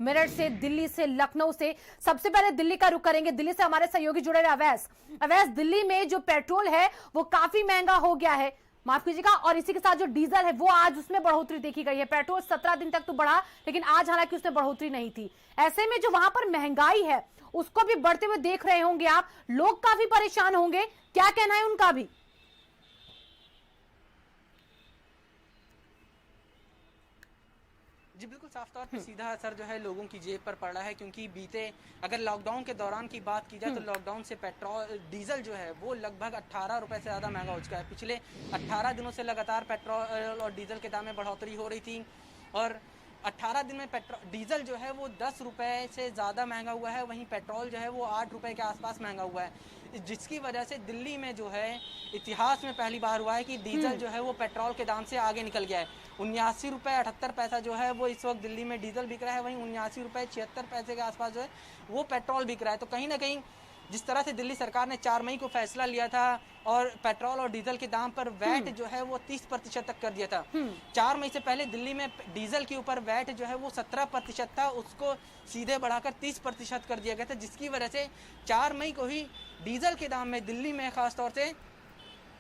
मेरठ से, दिल्ली से, लखनऊ से। सबसे पहले दिल्ली का रुख करेंगे। दिल्ली से हमारे सहयोगी जुड़े रहे अवैस। अवैस, दिल्ली में जो पेट्रोल है वो काफी महंगा हो गया है, माफ कीजिएगा, और इसी के साथ जो डीजल है वो आज उसमें बढ़ोतरी देखी गई है। पेट्रोल 17 दिन तक तो बढ़ा, लेकिन आज हालांकि उसमें बढ़ोतरी नहीं थी। ऐसे में जो वहां पर महंगाई है उसको भी बढ़ते हुए देख रहे होंगे आप, लोग काफी परेशान होंगे, क्या कहना है उनका भी? जी बिल्कुल, साफ तौर पे सीधा असर जो है लोगों की जेब पर पड़ रहा है, क्योंकि बीते अगर लॉकडाउन के दौरान की बात की जाए तो लॉकडाउन से पेट्रोल डीजल जो है वो लगभग 18 रुपए से ज़्यादा महंगा हो चुका है। पिछले 18 दिनों से लगातार पेट्रोल और डीजल के दाम में बढ़ोतरी हो रही थी, और 18 दिन में डीजल जो है वो 10 रुपए से ज़्यादा महंगा हुआ है, वहीं पेट्रोल जो है वो 8 रुपए के आसपास महंगा हुआ है, जिसकी वजह से दिल्ली में जो है इतिहास में पहली बार हुआ है कि डीजल जो है वो पेट्रोल के दाम से आगे निकल गया है। 79 रुपये 78 पैसा जो है वो इस वक्त दिल्ली में डीजल बिक रहा है, वहीं 79 रुपये 76 पैसे के आसपास जो है वो पेट्रोल बिक रहा है। तो कहीं ना कहीं जिस तरह से दिल्ली सरकार ने 4 मई को फैसला लिया था और पेट्रोल और डीजल के दाम पर वैट जो है वो 30% तक कर दिया था। 4 मई से पहले दिल्ली में डीजल के ऊपर वैट जो है वो 17% था, उसको सीधे बढ़ाकर 30% कर दिया गया था, जिसकी वजह से 4 मई को ही डीजल के दाम में दिल्ली में खासतौर से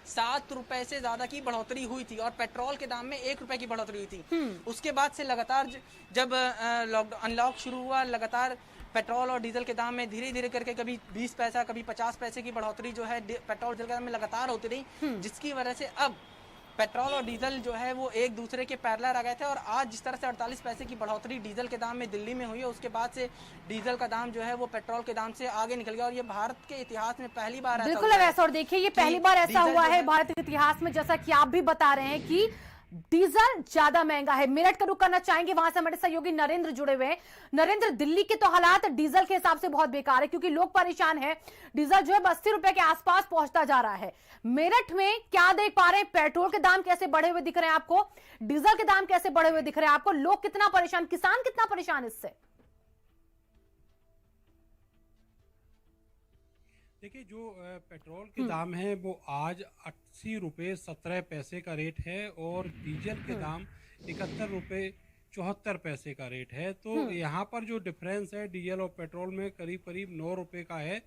7 रुपए से ज्यादा की बढ़ोतरी हुई थी, और पेट्रोल के दाम में 1 रुपए की बढ़ोतरी हुई थी। उसके बाद से लगातार जब अनलॉक शुरू हुआ, लगातार पेट्रोल और डीजल के दाम में धीरे धीरे करके कभी 20 पैसा कभी 50 पैसे की बढ़ोतरी जो है पेट्रोल डीजल के दाम में लगातार होती रही, जिसकी वजह से अब पेट्रोल और डीजल जो है वो एक दूसरे के पैरेलल आ गए थे। और आज जिस तरह से 48 पैसे की बढ़ोतरी डीजल के दाम में दिल्ली में हुई है, उसके बाद से डीजल का दाम जो है वो पेट्रोल के दाम से आगे निकल गया, और ये भारत के इतिहास में पहली बार बिल्कुल ऐसा। और देखिए ये पहली बार ऐसा हुआ है भारत के इतिहास में, जैसा कि आप भी बता रहे हैं कि डीजल ज्यादा महंगा है। मेरठ का रुख करना चाहेंगे, वहां से हमारे सहयोगी नरेंद्र जुड़े हुए हैं। नरेंद्र, दिल्ली के तो हालात डीजल के हिसाब से बहुत बेकार है, क्योंकि लोग परेशान हैं। डीजल जो है 80 रुपए के आसपास पहुंचता जा रहा है। मेरठ में क्या देख पा रहे हैं? पेट्रोल के दाम कैसे बढ़े हुए दिख रहे हैं आपको? डीजल के दाम कैसे बढ़े हुए दिख रहे हैं आपको? लोग कितना परेशान, किसान कितना परेशान इससे? देखिए, जो पेट्रोल के दाम है वो आज 80 रुपये 17 पैसे का रेट है, और डीजल के दाम 71 रुपये 74 पैसे का रेट है। तो यहाँ पर जो डिफरेंस है डीजल और पेट्रोल में करीब करीब 9 रुपये का है।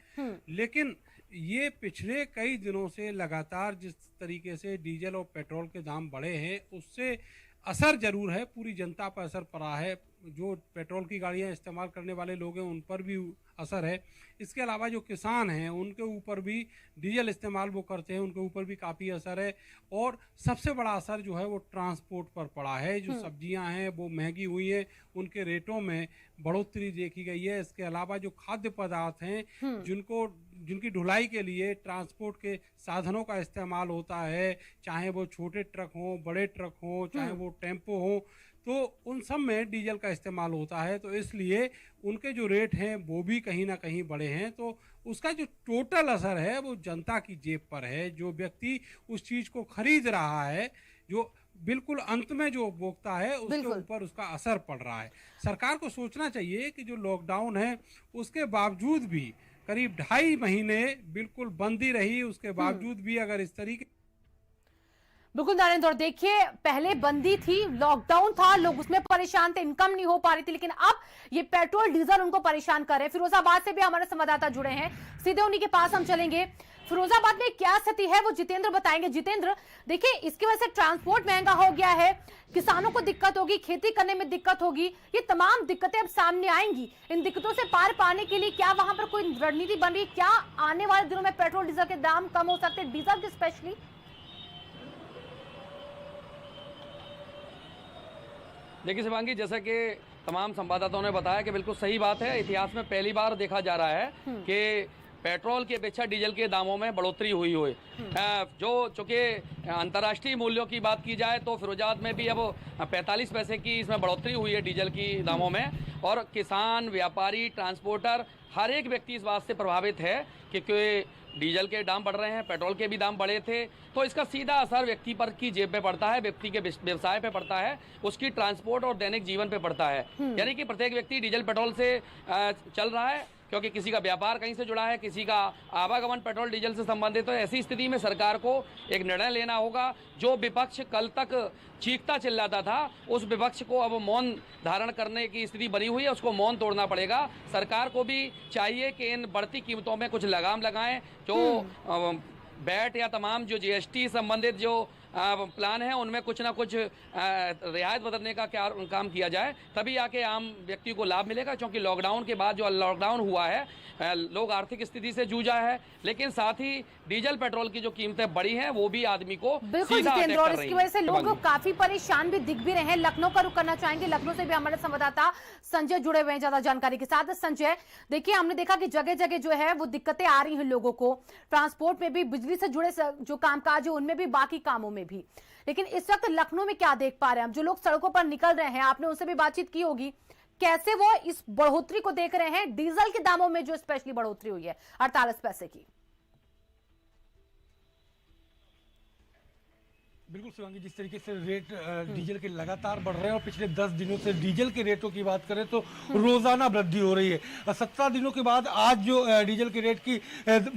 लेकिन ये पिछले कई दिनों से लगातार जिस तरीके से डीजल और पेट्रोल के दाम बढ़े हैं, उससे असर जरूर है, पूरी जनता पर असर पड़ा है। जो पेट्रोल की गाड़ियां इस्तेमाल करने वाले लोग हैं उन पर भी असर है। इसके अलावा जो किसान हैं उनके ऊपर भी, डीजल इस्तेमाल वो करते हैं, उनके ऊपर भी काफ़ी असर है। और सबसे बड़ा असर जो है वो ट्रांसपोर्ट पर पड़ा है। जो सब्जियां हैं वो महंगी हुई हैं, उनके रेटों में बढ़ोतरी देखी गई है। इसके अलावा जो खाद्य पदार्थ हैं जिनकी ढुलाई के लिए ट्रांसपोर्ट के साधनों का इस्तेमाल होता है, चाहे वो छोटे ट्रक हों, बड़े ट्रक हों, चाहे वो टेम्पो हों, तो उन सब में डीजल का इस्तेमाल होता है। तो इसलिए उनके जो रेट हैं वो भी कहीं ना कहीं बढ़े हैं। तो उसका जो टोटल असर है वो जनता की जेब पर है। जो व्यक्ति उस चीज़ को खरीद रहा है, जो बिल्कुल अंत में जो उपभोक्ता है, उसके ऊपर उसका असर पड़ रहा है। सरकार को सोचना चाहिए कि जो लॉकडाउन है उसके बावजूद भी करीब 2.5 महीने बिल्कुल बंदी रही, उसके बावजूद भी अगर इस तरीके बिल्कुल नरेंद्र, देखिए पहले बंदी थी, लॉकडाउन था, लोग उसमें परेशान थे, इनकम नहीं हो पा रही थी, लेकिन अब ये पेट्रोल डीजल उनको परेशान कर रहे हैं। फिरोजाबाद से भी हमारे संवाददाता जुड़े हैं, सीधे उन्हीं के पास हम चलेंगे। फिरोजाबाद में क्या स्थिति है वो जितेंद्र बताएंगे। जितेंद्र, देखिए इसकी वजह से ट्रांसपोर्ट महंगा हो गया है, किसानों को दिक्कत होगी, खेती करने में दिक्कत होगी, ये तमाम दिक्कतें अब सामने आएंगी। इन दिक्कतों से पार पाने के लिए क्या वहां पर कोई रणनीति बन रही है? क्या आने वाले दिनों में पेट्रोल डीजल के दाम कम हो सकते हैं, डीजल के स्पेशली? देखिए शिवांगी, जैसा कि तमाम संवाददाताओं ने बताया कि बिल्कुल सही बात है, इतिहास में पहली बार देखा जा रहा है कि पेट्रोल की अपेक्षा डीजल के दामों में बढ़ोतरी हुई हो। जो चूँकि अंतर्राष्ट्रीय मूल्यों की बात की जाए तो फिरोजाबाद में भी अब 45 पैसे की इसमें बढ़ोतरी हुई है डीजल की दामों में, और किसान, व्यापारी, ट्रांसपोर्टर, हर एक व्यक्ति इस बात से प्रभावित है कि डीजल के दाम बढ़ रहे हैं, पेट्रोल के भी दाम बढ़े थे, तो इसका सीधा असर व्यक्ति पर की जेब पे पड़ता है, व्यक्ति के व्यवसाय पे पड़ता है, उसकी ट्रांसपोर्ट और दैनिक जीवन पे पड़ता है। यानी कि प्रत्येक व्यक्ति डीजल पेट्रोल से चल रहा है, क्योंकि किसी का व्यापार कहीं से जुड़ा है, किसी का आवागमन पेट्रोल डीजल से संबंधित है। ऐसी स्थिति में सरकार को एक निर्णय लेना होगा। जो विपक्ष कल तक चीखता चिल्लाता था, उस विपक्ष को अब मौन धारण करने की स्थिति बनी हुई है, उसको मौन तोड़ना पड़ेगा। सरकार को भी चाहिए कि इन बढ़ती कीमतों में कुछ लगाम लगाएं। जो वैट या तमाम जो जीएसटी संबंधित जो प्लान है, उनमें कुछ ना कुछ रियायत बदलने का काम किया जाए, तभी आके आम व्यक्ति को लाभ मिलेगा। क्योंकि लॉकडाउन के बाद जो लॉकडाउन हुआ है, लोग आर्थिक स्थिति से जूझा है, लेकिन साथ ही डीजल पेट्रोल की जो कीमतें बढ़ी हैं वो भी आदमी को बिल्कुल सीधा जितेंद्र, अटैक और कर रही इसकी वजह से हैं। लोग काफी परेशान भी दिख भी रहे हैं। लखनऊ का रुख करना चाहेंगे, लखनऊ से भी हमारे संवाददाता संजय जुड़े हुए हैं ज्यादा जानकारी के साथ। संजय, देखिए हमने देखा कि जगह जगह जो है वो दिक्कतें आ रही हैं लोगों को, ट्रांसपोर्ट में भी, बिजली से जुड़े जो कामकाज है उनमें भी, बाकी कामों में भी। लेकिन इस वक्त लखनऊ में क्या देख पा रहे हैं हम? जो लोग सड़कों पर निकल रहे हैं, आपने उनसे भी बातचीत की होगी, कैसे वो इस बढ़ोतरी को देख रहे हैं, डीजल के दामों में जो स्पेशली बढ़ोतरी हुई है 48 पैसे की? बिल्कुल शिवांगी, जिस तरीके से रेट डीजल के लगातार बढ़ रहे हैं और पिछले 10 दिनों से डीजल के रेटों की बात करें तो रोजाना वृद्धि हो रही है। 17 दिनों के बाद आज जो डीजल के रेट की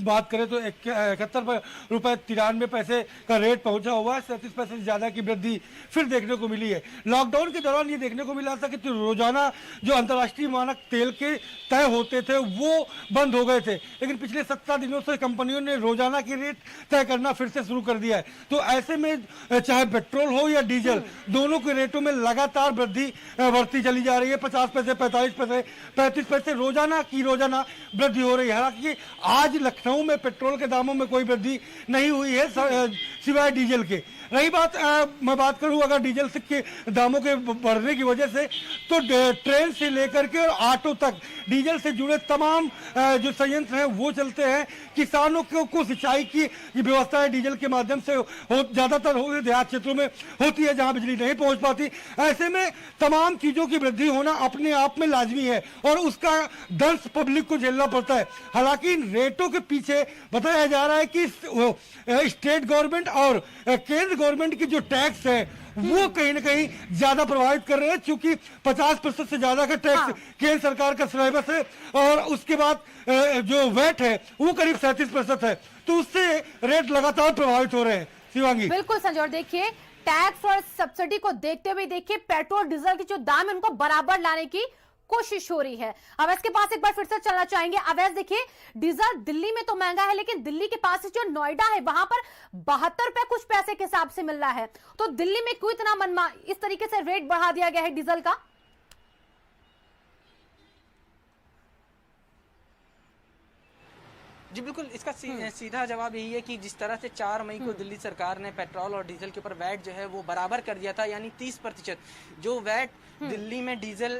बात करें तो 71 रुपये 93 पैसे का रेट पहुंचा हुआ है। 37 पैसे से ज़्यादा की वृद्धि फिर देखने को मिली है। लॉकडाउन के दौरान ये देखने को मिला था कि रोजाना जो अंतर्राष्ट्रीय मानक तेल के तय होते थे वो बंद हो गए थे, लेकिन पिछले 17 दिनों से कंपनियों ने रोजाना के रेट तय करना फिर से शुरू कर दिया है। तो ऐसे में चाहे पेट्रोल हो या डीजल, दोनों के रेटों में लगातार वृद्धि बढ़ती चली जा रही है। 50 पैसे, 45 पैसे, 35 पैसे रोजाना रोजाना वृद्धि हो रही है। हालांकि आज लखनऊ में पेट्रोल के दामों में कोई वृद्धि नहीं हुई है सिवाय डीजल के। रही बात, मैं बात करूं अगर डीजल के दामों के बढ़ने की वजह से, तो ट्रेन से लेकर के और ऑटो तक डीजल से जुड़े तमाम जो संयंत्र हैं वो चलते हैं। किसानों को सिंचाई की व्यवस्था है डीजल के माध्यम से ज़्यादातर देहात क्षेत्रों में होती है जहां बिजली नहीं पहुंच पाती। ऐसे में तमाम चीज़ों की वृद्धि होना अपने आप में लाजमी है और उसका दंश पब्लिक को झेलना पड़ता है। हालांकि इन रेटों के पीछे बताया जा रहा है कि स्टेट गवर्नमेंट और केंद्र गवर्नमेंट की जो टैक्स है वो कहीं ना कहीं ज्यादा प्रभावित कर रहे हैं, क्योंकि 50% से ज्यादा का टैक्स केंद्र सरकार का सिलेबस है और उसके बाद जो वैट है वो करीब 37% है। तो उससे रेट लगातार प्रभावित हो रहे हैं। शिवांगी, बिल्कुल संजय, और देखिए टैक्स और सब्सिडी को देखते हुए देखिए पेट्रोल डीजल के जो दाम है उनको बराबर लाने की कोशिश हो रही है। अवैध के पास एक बार फिर से चलना चाहेंगे। अवैध, देखिए डीजल दिल्ली में तो महंगा है, लेकिन दिल्ली के पास जो नोएडा है वहां पर 72 रुपए कुछ पैसे के हिसाब से मिल रहा है। तो दिल्ली में क्यों इतना इस तरीके से रेट बढ़ा दिया गया है डीजल का? जी बिल्कुल, इसका सीधा जवाब यही है कि जिस तरह से 4 मई को दिल्ली सरकार ने पेट्रोल और डीजल के ऊपर वैट जो है वो बराबर कर दिया था, यानी 30% जो वैट दिल्ली में डीजल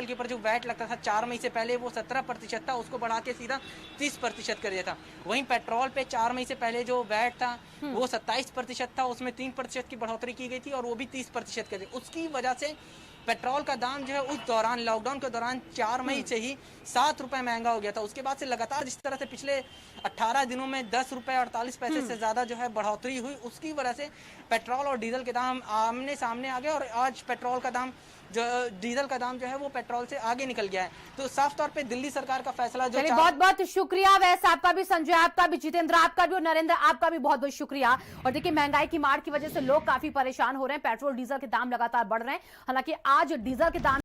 के ऊपर जो वैट लगता था 4 मई से पहले वो 17% था, उसको बढ़ा के सीधा 30% कर दिया था। वहीं पेट्रोल पे 4 मई से पहले जो वैट था वो 27% था, उसमें 3% की बढ़ोतरी की गई थी और वो भी 30% कर दी। उसकी वजह से पेट्रोल का दाम जो है उस दौरान, लॉकडाउन के दौरान 4 मई से ही 7 रुपए महंगा हो गया था। उसके बाद से लगातार जिस तरह से पिछले 18 दिनों में 10 रुपए 48 पैसे से ज्यादा जो है बढ़ोतरी हुई, उसकी वजह से पेट्रोल और डीजल के दाम आमने सामने आ गए और आज पेट्रोल का दाम डीजल का दाम जो है वो पेट्रोल से आगे निकल गया है। तो साफ तौर पे दिल्ली सरकार का फैसला जो बहुत बहुत शुक्रिया वैसे आपका भी, संजय आपका भी, जितेंद्र आपका भी और नरेंद्र आपका भी बहुत बहुत शुक्रिया। और देखिए महंगाई की मार की वजह से लोग काफी परेशान हो रहे हैं, पेट्रोल डीजल के दाम लगातार बढ़ रहे हैं। हालांकि आज डीजल के दाम